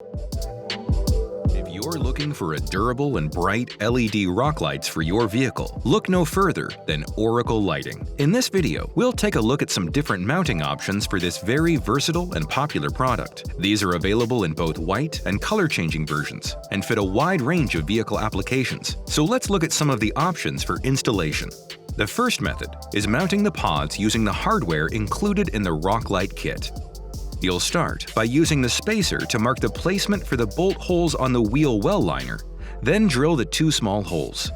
If you're looking for a durable and bright LED rock lights for your vehicle, look no further than Oracle Lighting. In this video, we'll take a look at some different mounting options for this very versatile and popular product. These are available in both white and color-changing versions and fit a wide range of vehicle applications. So let's look at some of the options for installation. The first method is mounting the pods using the hardware included in the rock light kit. You'll start by using the spacer to mark the placement for the bolt holes on the wheel well liner, then drill the 2 small holes.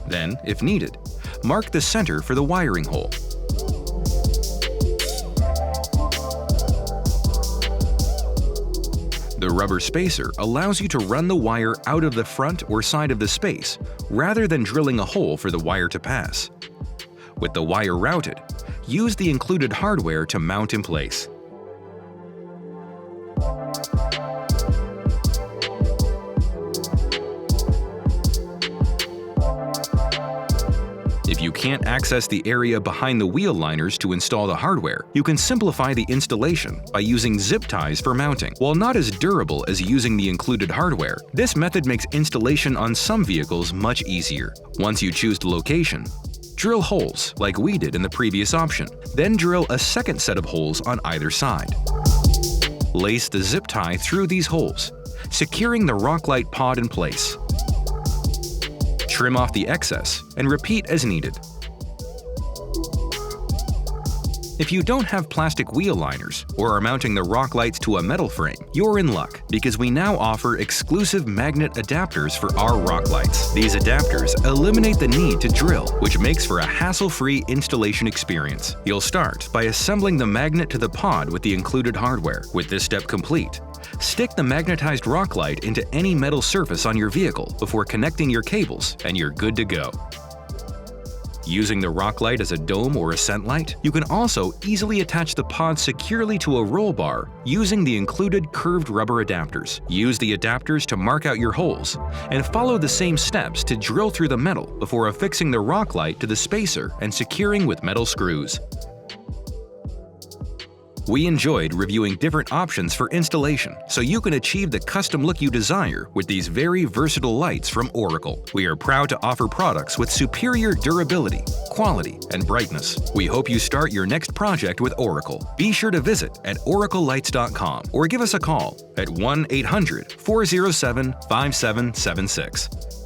Then, if needed, mark the center for the wiring hole. The rubber spacer allows you to run the wire out of the front or side of the space, rather than drilling a hole for the wire to pass. With the wire routed, use the included hardware to mount in place. If you can't access the area behind the wheel liners to install the hardware, you can simplify the installation by using zip ties for mounting. While not as durable as using the included hardware, this method makes installation on some vehicles much easier. Once you choose the location, drill holes like we did in the previous option. Then drill a second set of holes on either side. Lace the zip tie through these holes, securing the rock light pod in place. Trim off the excess and repeat as needed. If you don't have plastic wheel liners or are mounting the rock lights to a metal frame, you're in luck because we now offer exclusive magnet adapters for our rock lights. These adapters eliminate the need to drill, which makes for a hassle-free installation experience. You'll start by assembling the magnet to the pod with the included hardware. With this step complete, stick the magnetized rock light into any metal surface on your vehicle before connecting your cables, and you're good to go. Using the rock light as a dome or ascent light, you can also easily attach the pod securely to a roll bar using the included curved rubber adapters. Use the adapters to mark out your holes, and follow the same steps to drill through the metal before affixing the rock light to the spacer and securing with metal screws. We enjoyed reviewing different options for installation, so you can achieve the custom look you desire with these very versatile lights from Oracle. We are proud to offer products with superior durability, quality, and brightness. We hope you start your next project with Oracle. Be sure to visit at oraclelights.com or give us a call at 1-800-407-5776.